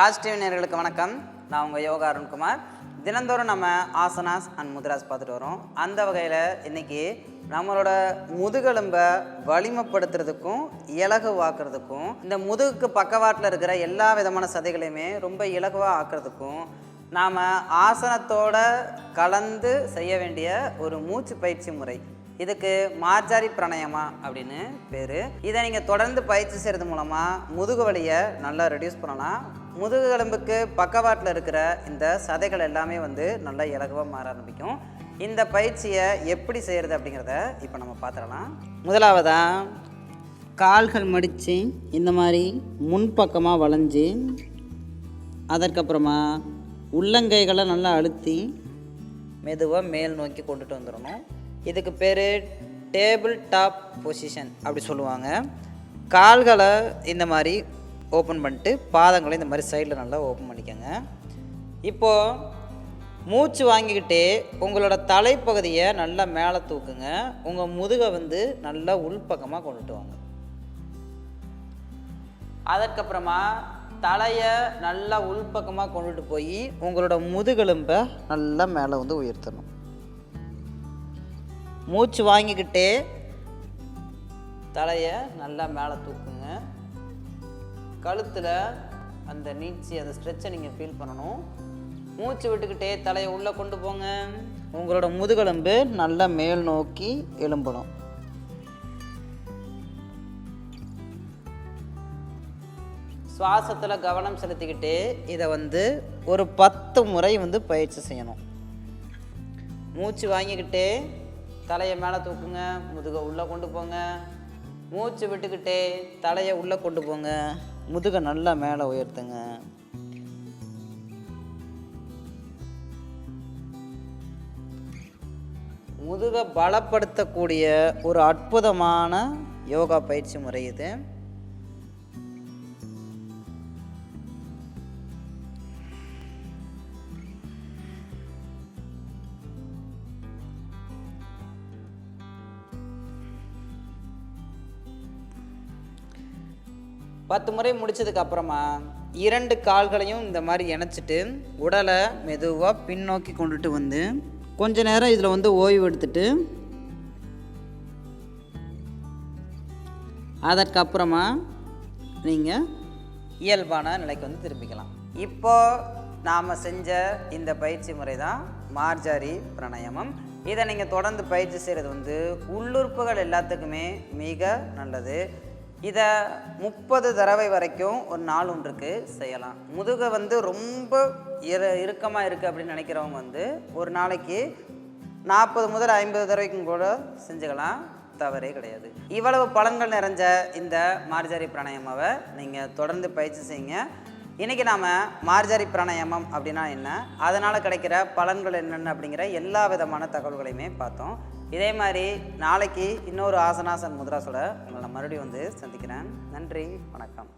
Raj TV நேயர்களுக்கு வணக்கம். நான் உங்கள் யோகா அருண்குமார். தினந்தோறும் நம்ம ஆசனாஸ் அண்ட் முத்ராஸ் பார்த்துட்டு வரோம். அந்த வகையில் இன்றைக்கி நம்மளோட முதுகெலும்பை வலிமைப்படுத்துறதுக்கும் இலகுவாக்குறதுக்கும், இந்த முதுகுக்கு பக்கவாட்டில் இருக்கிற எல்லா விதமான சதைகளையுமே ரொம்ப இலகுவாக ஆக்கிறதுக்கும் நாம் ஆசனத்தோட கலந்து செய்ய வேண்டிய ஒரு மூச்சு பயிற்சி முறை. இதுக்கு மார்ஜாரி பிராணாயாமா அப்படின்னு பேர். இதை நீங்கள் தொடர்ந்து பயிற்சி செய்கிறது மூலமாக முதுகு வலியை நல்லா ரெடியூஸ் பண்ணலாம். முதுகெலும்புக்கு பக்கவாட்டில் இருக்கிற இந்த சதைகள் எல்லாமே நல்லா இலகுவாக மாற ஆரம்பிக்கும். இந்த பயிற்சியை எப்படி செய்கிறது அப்படிங்கிறத இப்போ நம்ம பார்த்துடலாம். முதலாவதாக கால்கள் மடித்து இந்த மாதிரி முன்பக்கமாக வளைஞ்சி, அதற்கப்புறமா உள்ளங்கைகளை நல்லா அழுத்தி மெதுவாக மேல் நோக்கி கொண்டுட்டு வந்துடணும். இதுக்கு பேர் டேபிள் டாப் பொசிஷன் அப்படி சொல்லுவாங்க. கால்களை இந்த மாதிரி ஓப்பன் பண்ணிட்டு பாதங்களை இந்த மாதிரி சைடில் நல்லா ஓப்பன் பண்ணிக்கோங்க. இப்போது மூச்சு வாங்கிக்கிட்டே உங்களோட தலைப்பகுதியை நல்லா மேலே தூக்குங்க. உங்கள் முதுகை நல்லா உள்பக்கமாக கொண்டுட்டு வாங்க. அதற்கப்புறமா தலையை நல்லா உள்பக்கமாக கொண்டுட்டு போய் உங்களோட முதுகெலும்பை நல்லா மேலே உயர்த்தணும். மூச்சு வாங்கிக்கிட்டே தலையை நல்லா மேலே தூக்குங்க. கழுத்தில் அந்த நீட்சி, அந்த ஸ்ட்ரெச்சை நீங்கள் ஃபீல் பண்ணணும். மூச்சு விட்டுக்கிட்டே தலையை உள்ளே கொண்டு போங்க. உங்களோட முதுகெலும்பு நல்லா மேல் நோக்கி எழும்பணும். சுவாசத்தில் கவனம் செலுத்திக்கிட்டே இதை ஒரு 10 முறை பயிற்சி செய்யணும். மூச்சு வாங்கிக்கிட்டே தலையை மேலே தூக்குங்க, முதுகை உள்ளே கொண்டு போங்க. மூச்சு விட்டுக்கிட்டே தலையை உள்ளே கொண்டு போங்க, முதுகை நல்லா மேலே உயர்த்துங்க. முதுகை பலப்படுத்தக்கூடிய ஒரு அற்புதமான யோகா பயிற்சி முறை இது. பத்து முறை முடித்ததுக்கு அப்புறமா 2 கால்களையும் இந்த மாதிரி இணைச்சிட்டு உடலை மெதுவாக பின்னோக்கி கொண்டுட்டு கொஞ்ச நேரம் இதில் ஓய்வு எடுத்துட்டு அதற்கப்புறமா நீங்கள் இயல்பான நிலைக்கு திரும்பிக்கலாம். இப்போது நாம் செஞ்ச இந்த பயிற்சி முறை தான் மார்ஜாரி பிராணாயாமம். இதை நீங்கள் தொடர்ந்து பயிற்சி செய்கிறது உள்ளுறுப்புகள் எல்லாத்துக்குமே மிக நல்லது. இதை 30 தடவை வரைக்கும் ஒரு நாள் ஒன்றுக்கு செய்யலாம். முதுகை ரொம்ப இறுக்கமாக இருக்குது அப்படின்னு நினைக்கிறவங்க ஒரு நாளைக்கு 40 முதல் 50 தடவைக்கும் கூட செஞ்சுக்கலாம், தவறே கிடையாது. இவ்வளவு பலன்கள் நிறைஞ்ச இந்த மார்ஜாரி பிராணாயாமாவை நீங்கள் தொடர்ந்து பயிற்சி செய்யுங்க. இன்றைக்கி நாம் மார்ஜாரி பிராணாயாமம் அப்படின்னா என்ன, அதனால் கிடைக்கிற பலன்கள் என்னென்ன அப்படிங்கிற எல்லா விதமான தகவல்களையுமே பார்த்தோம். இதே மாதிரி நாளைக்கு இன்னொரு ஆசனாசன் முத்ராஸோட உங்களை மறுபடியும் சந்திக்கிறேன். நன்றி, வணக்கம்.